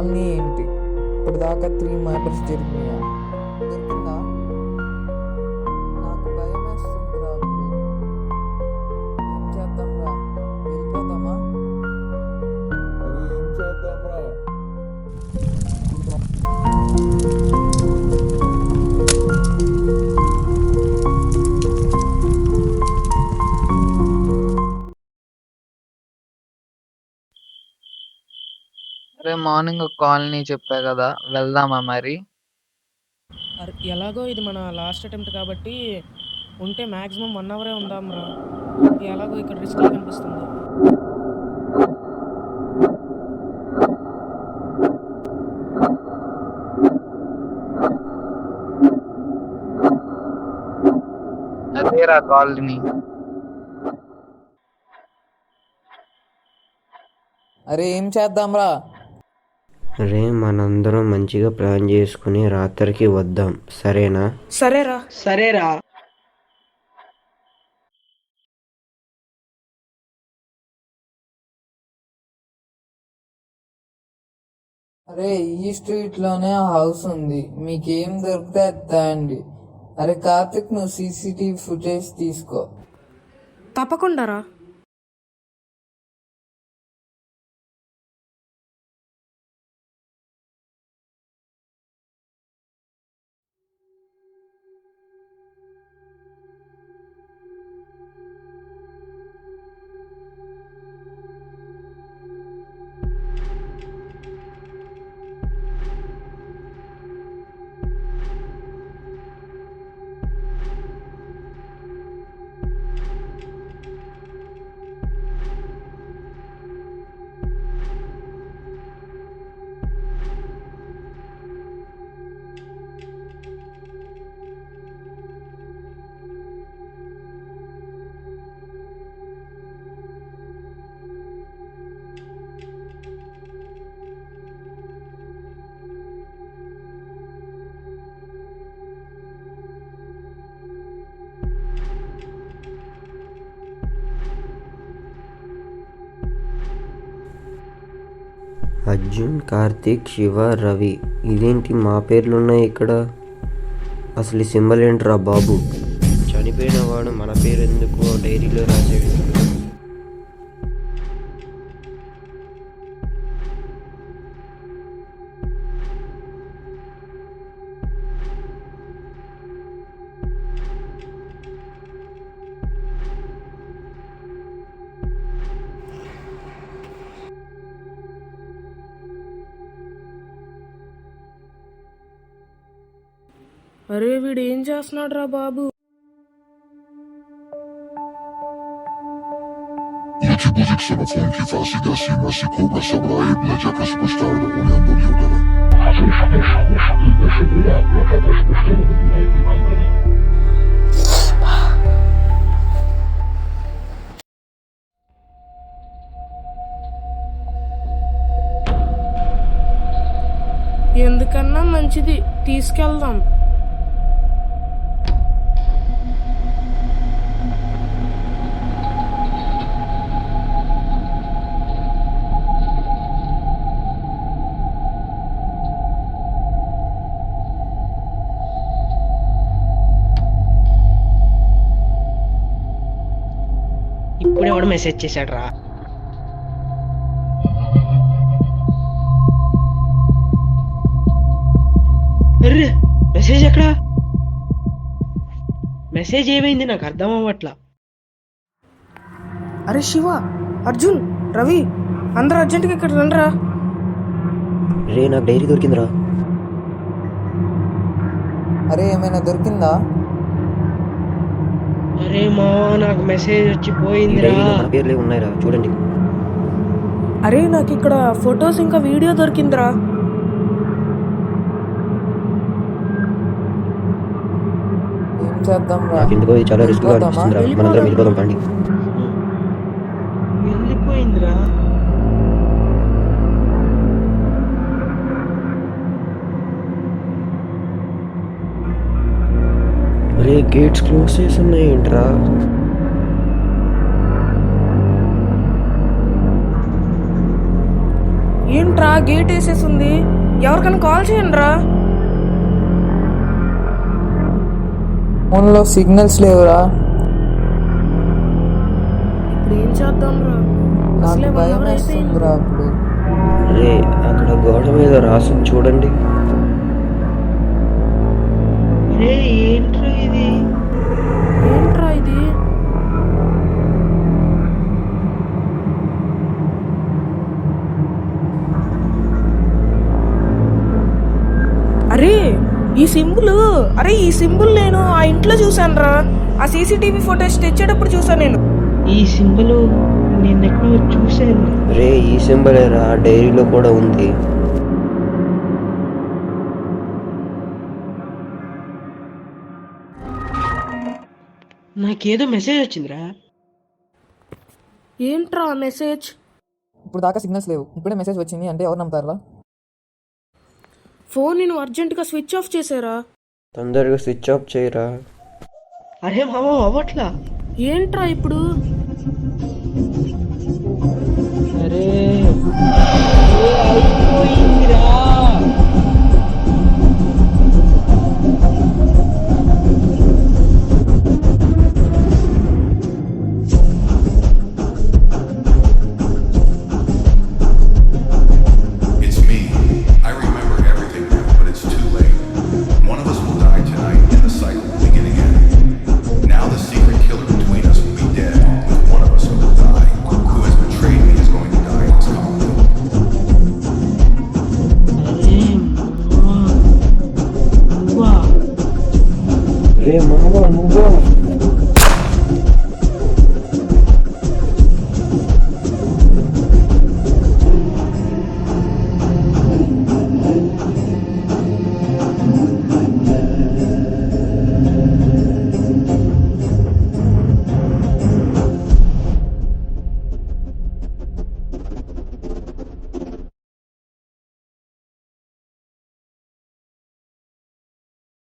Colony ఏంటి? ఇప్పటిదాకా 3 murders జరిగినాయా? దొరికిందా? నాకు భయం వేస్తుందిరా. ఏం చేద్దాంరా? వెళ్ళిపోదామా? ఏం చేద్దాంరా? అరే మార్నింగ్ ఒక కాలనీ చెప్పా కదా, వెళ్దామా మరి? ఎలాగో ఇది మన లాస్ట్ అటెంప్ట్ కాబట్టి ఉంటే మ్యాక్సిమం 1 అవరే ఉందాంరా. ఎలాగో ఇక్కడ రిస్క్ కనిపిస్తుంది. అదేరా కాలనీ. అరే ఏం చేద్దాంరా? రే మనందరం మంచిగా ప్లాన్ చేసుకుని రాత్రికి వద్దాం, సరేనా? సరేరా. అరే ఈ స్ట్రీట్ లోనే హౌస్ ఉంది, మీకేం దొరికితే అది తేండి. అరే కార్తిక్, నువ్వు సీసీటీవీ ఫుటేజ్ తీసుకో. తప్పకుండా రా. అర్జున్, కార్తీక్, శివ, రవి, ఇదేంటి మా పేర్లున్నాయి ఇక్కడ? అసలు ఈ సింబల్ ఏంట్రా బాబు? చనిపోయిన వాడు మన పేరు ఎందుకు డైరీలో రాసాడు? అరే వీడు ఏం చేస్తున్నాడు రా బాబు? Yedi bu ksenofon kifasıyla silmesi kobra sabrayı bilecek kısmışlardı uyan doluyor kadar. ఎందుకన్నా మంచిది, తీసుకెళ్దాం. ఇప్పుడు ఎవడు మెసేజ్ చేశాడు రా? అర్రే మెసేజ్ ఎక్కడా? మెసేజ్ ఏమైంది నాకు అర్థం అవ్వట్లా. అరే శివ, అర్జున్, రవి, అందరూ అర్జెంటుగా ఇక్కడ రండిరా. రే నాకు డైరీ దొరికిందిరా. అరే ఏమైనా దొరికిందా? అరే మావా, నాకు మెసేజ్ వచ్చి ఈ పోయిందిరా. డైరీలో మన పేర్లే ఉన్నాయిరా, చూడండి. అరే నాకు ఇక్కడ ఫొటోస్ ఇంకా వీడియో దొరికిందిరా. ఏం చేద్దాంరా? నాకు ఎందుకో ఇది చాలా రిస్క్గా అనిపిస్తుందిరా. మనందరం వెళ్ళిపోదాం పండి. వెళ్ళిపోయిందిరా. అరే గేట్స్ క్లోజ్ చేసి ఉన్నాయి ఏంట్రా? ఏంట ఏంట్రా గేట్ వేసేసింది? ఎవరికైనా కాల్ చేయండి రా. ఫోన్లో సిగ్నల్స్ లేవురా. ఇప్పుడు ఏం చేద్దాం రా? నాకు భయం వేస్తుందిరా అప్పుడు. రే అక్కడ గోడ మీద రాసి చూడండి. రే ఏంట్రా ఇది? ఏంట్రా ఇది? అరే ఈ సింబుల్ నేను ఆ ఇంట్లో చూసాను రా. ఆ సీసీటీవీ ఫోటోస్ తెచ్చేటప్పుడు చూసాను నేను. ఈ సింబల్ నేను ఎక్కడో చూశాను. రే ఈ సింబలే రా, డైరీలో కూడా ఉంది. నాకేదో మెసేజ్ వచ్చిందిరా. ఏంట్రా మెసేజ్? ఇప్పుడు దాకా సిగ్నల్స్ లేవు, ఇప్పుడే మెసేజ్ వచ్చింది అంటే ఎవరు నమ్ముతారా? ఫోన్ నేను అర్జెంటుగా స్విచ్ ఆఫ్ చేసారా. తొందరగా స్విచ్ ఆఫ్ చేయరా. అరే మామ అవ్వట్లా. ఏంట్రా ఇప్పుడు? అరే అయిపోయిందిరా. It's me. I remember everything now, but it's too late. One of us will die tonight, and the cycle will begin again. Now the secret killer between us will be dead, with one of us who will die. Who has betrayed me is going to die in this conflict. అరే మామ నువ్వా? రే మావా నువ్వా?